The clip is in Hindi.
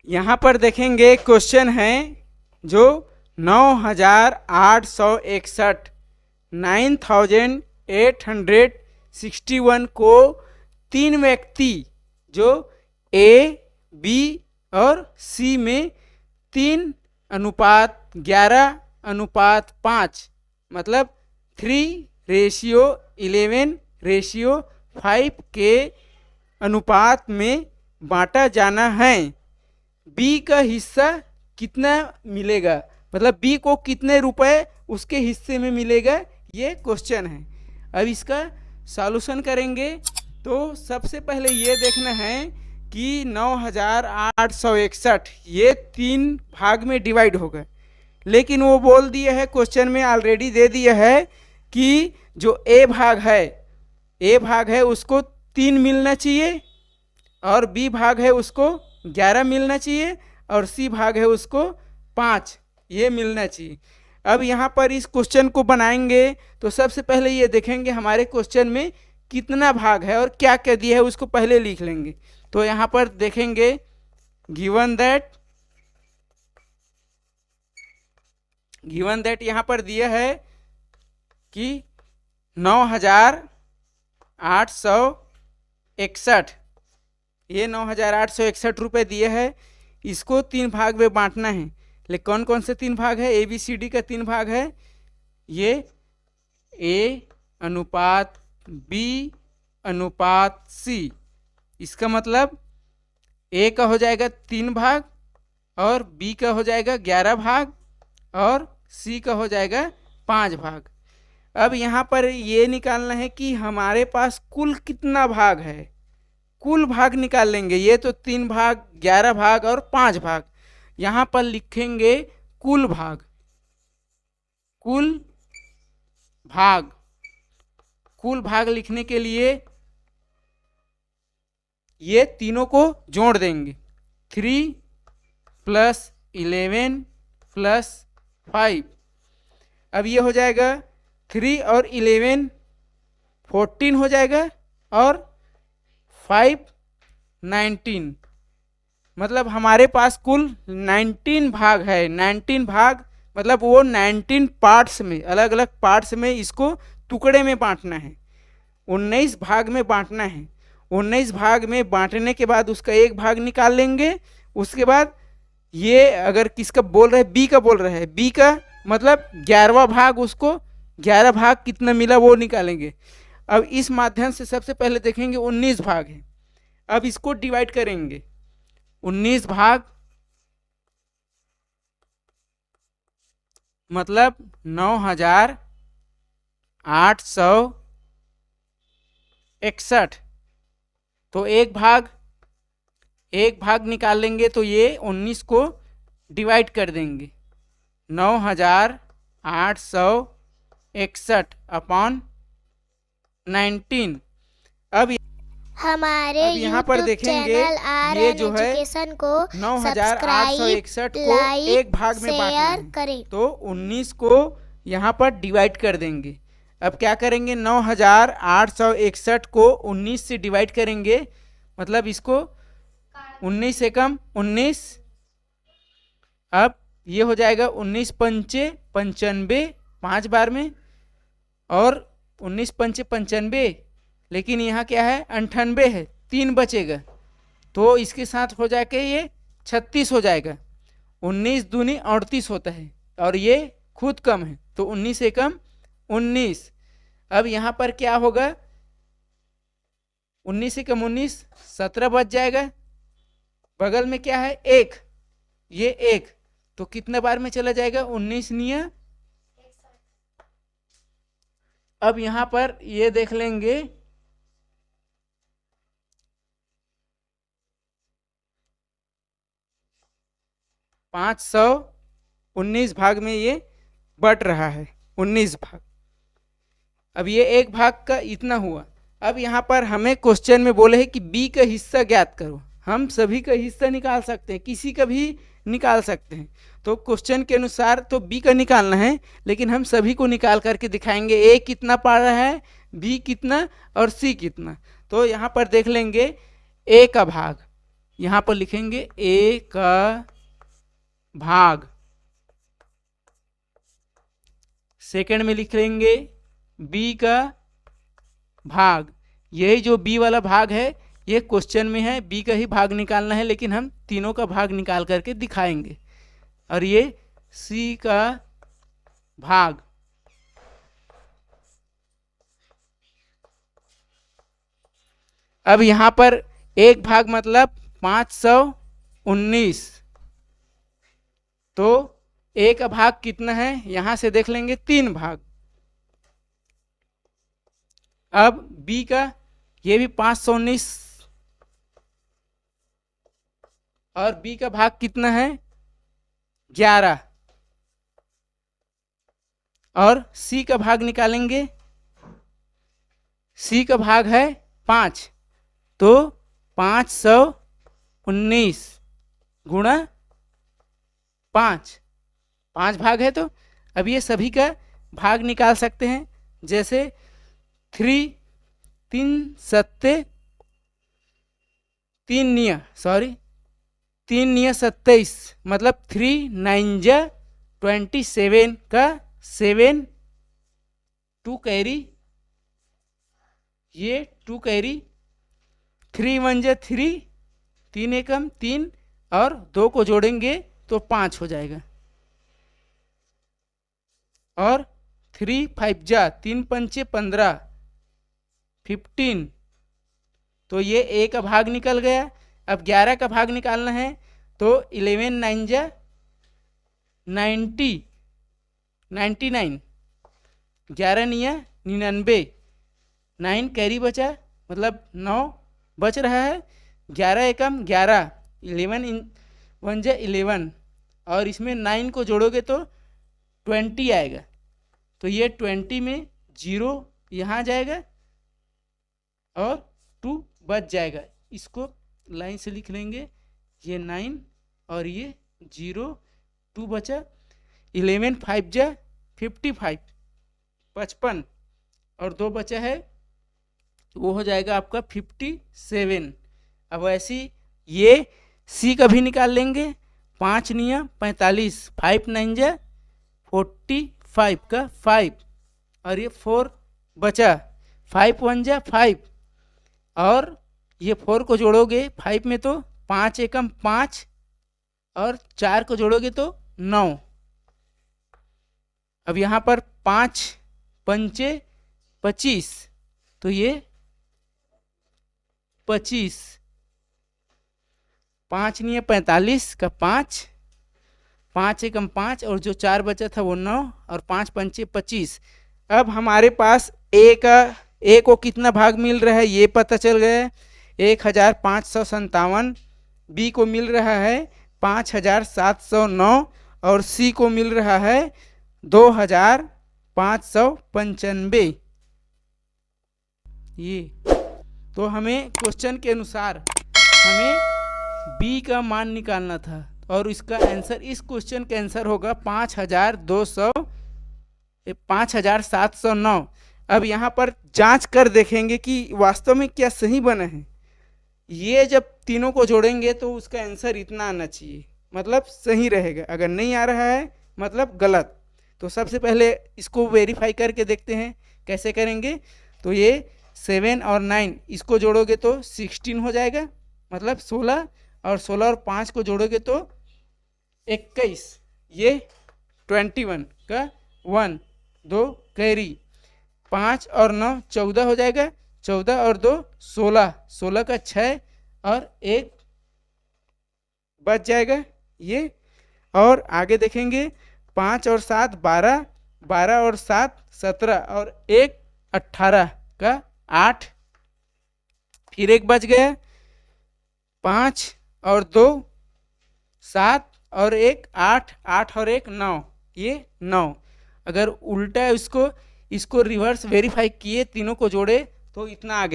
यहाँ पर देखेंगे क्वेश्चन है जो 9861 9861 को तीन व्यक्ति जो ए बी और सी में 3:11:5 मतलब 3:11:5 के अनुपात में बांटा जाना है। बी का हिस्सा कितना मिलेगा, मतलब बी को कितने रुपए उसके हिस्से में मिलेगा, ये क्वेश्चन है। अब इसका सॉल्यूशन करेंगे तो सबसे पहले ये देखना है कि 9861 ये 3 भाग में डिवाइड होगा, लेकिन वो बोल दिया है क्वेश्चन में ऑलरेडी दे दिया है कि जो ए भाग है उसको 3 मिलना चाहिए और बी भाग है उसको 11 मिलना चाहिए और सी भाग है उसको 5 ये मिलना चाहिए। अब यहाँ पर इस क्वेश्चन को बनाएंगे तो सबसे पहले ये देखेंगे हमारे क्वेश्चन में कितना भाग है और क्या क्या दिया है उसको पहले लिख लेंगे। तो यहाँ पर देखेंगे गिवन दैट यहाँ पर दिया है कि 9861 ये 9861 रुपये दिए है, इसको 3 भाग में बांटना है। लेकिन कौन कौन से 3 भाग है, ए बी सी डी का 3 भाग है, ये ए अनुपात बी अनुपात सी, इसका मतलब ए का हो जाएगा 3 भाग और बी का हो जाएगा 11 भाग और सी का हो जाएगा 5 भाग। अब यहाँ पर ये निकालना है कि हमारे पास कुल कितना भाग है, कुल भाग निकाल लेंगे। ये तो 3 भाग 11 भाग और 5 भाग, यहाँ पर लिखेंगे कुल भाग लिखने के लिए ये तीनों को जोड़ देंगे, 3 + 11 + 5। अब ये हो जाएगा 3 और 11 14 हो जाएगा और 5 19, मतलब हमारे पास कुल 19 भाग है। 19 भाग मतलब वो 19 पार्ट्स में, अलग अलग पार्ट्स में इसको टुकड़े में बांटना है, 19 भाग में बांटना है। 19 भाग में बांटने के बाद उसका एक भाग निकाल लेंगे। उसके बाद ये अगर किसका बोल रहे हैं, बी का बोल रहे हैं, बी का मतलब 11वां भाग, उसको 11 भाग कितना मिला वो निकालेंगे। अब इस माध्यम से सबसे पहले देखेंगे 19 भाग है, अब इसको डिवाइड करेंगे। 19 भाग मतलब 9861, तो एक भाग निकाल लेंगे तो ये 19 को डिवाइड कर देंगे। 9861 अपॉन 19। अब यहाँ पर देखेंगे ये जो है को 9861 को एक भाग में बांटना है, तो 19 को यहाँ पर डिवाइड कर देंगे। अब क्या करेंगे, 9861 को 19 से डिवाइड करेंगे, मतलब इसको 19 से कम 19, अब ये हो जाएगा 19 पंचे 95 5 बार में और 19 पंचे 95, लेकिन यहाँ क्या है 98 है, 3 बचेगा तो इसके साथ हो जाके ये 36 हो जाएगा। 19 दूनी 38 होता है और ये खुद कम है तो 19 से कम 19। अब यहाँ पर क्या होगा, 19 से कम 19 17 बच जाएगा। बगल में क्या है 1, ये 1 तो कितने बार में चला जाएगा 19 निया। अब यहाँ पर ये देख लेंगे 519 भाग में ये बट रहा है, 19 भाग। अब ये एक भाग का इतना हुआ। अब यहाँ पर हमें क्वेश्चन में बोले हैं कि बी का हिस्सा ज्ञात करो। हम सभी का हिस्सा निकाल सकते हैं, किसी का भी निकाल सकते हैं, तो क्वेश्चन के अनुसार तो बी का निकालना है, लेकिन हम सभी को निकाल करके दिखाएंगे ए कितना पा रहा है, बी कितना और सी कितना। तो यहाँ पर देख लेंगे ए का भाग, यहाँ पर लिखेंगे a का भाग, सेकंड में लिख लेंगे b का भाग। यही जो b वाला भाग है ये क्वेश्चन में है, b का ही भाग निकालना है, लेकिन हम तीनों का भाग निकाल करके दिखाएंगे। और ये c का भाग, अब यहाँ पर एक भाग मतलब 519, तो a का भाग कितना है यहाँ से देख लेंगे 3 भाग। अब b का ये भी 519 और b का भाग कितना है 11, और c का भाग निकालेंगे, c का भाग है 5, तो 519 गुणा 5 भाग है। तो अब ये सभी का भाग निकाल सकते हैं, जैसे 3 सत्ते 3 निया 27, मतलब 3 9 जा 27 का 7 2 कैरी, ये 2 कैरी, 3 1 जा 3, 3 एकम 3 और 2 को जोड़ेंगे तो 5 हो जाएगा, और 3 5 जा 3 पंचे 15 15, तो ये a का भाग निकल गया। अब 11 का भाग निकालना है, तो 11 9 जा 99, 11 निया 99, 9 कैरी बचा, मतलब 9 बच रहा है, 11 एकम 11, 11 1 जा 11, और इसमें 9 को जोड़ोगे तो 20 आएगा, तो ये 20 में 0 यहाँ जाएगा और 2 बच जाएगा। इसको लाइन से लिख लेंगे, ये 9 और ये 0, 2 बचा, 11 5 जा 55 55, और 2 बचा है, वो हो जाएगा आपका 57। अब ऐसी ये सी का भी निकाल लेंगे, 5 निया 45, 5 9 जा 45 का 5, और ये 4 बचा, 5 1 जा 5, और ये 4 को जोड़ोगे 5 में तो 5 एकम 5, और 4 को जोड़ोगे तो 9। अब यहाँ पर 5 पंचे 25, तो ये 25, 5 नहीं है 45 का 5, 5 एकम 5, और जो 4 बचा था वो 9, और 5 पंचे 25। अब हमारे पास ए को कितना भाग मिल रहा है ये पता चल गया, 1557, बी को मिल रहा है 5709, और सी को मिल रहा है 2595। ये तो हमें क्वेश्चन के अनुसार हमें बी का मान निकालना था, और इसका आंसर, इस क्वेश्चन का आंसर होगा 5709। अब यहाँ पर जांच कर देखेंगे कि वास्तव में क्या सही बना है। ये जब तीनों को जोड़ेंगे तो उसका आंसर इतना आना चाहिए, मतलब सही रहेगा। अगर नहीं आ रहा है मतलब गलत। तो सबसे पहले इसको वेरीफाई करके देखते हैं कैसे करेंगे। तो ये 7 और 9 इसको जोड़ोगे तो 16 हो जाएगा, मतलब 16, और 16 और 5 को जोड़ोगे तो 21, ये 21 का 1 2 कैरी, 5 और 9 14 हो जाएगा, 14 और 2 16, 16 का 6 और 1 बच जाएगा ये। और आगे देखेंगे 5 और 7 12, 12 और 7 17, और 1 18 का 8, फिर 1 बच गया, 5 और 2 7 और 1 8, 8 और 1 9, ये 9। अगर उल्टा इसको रिवर्स वेरीफाई किए, तीनों को जोड़े तो इतना आ गया।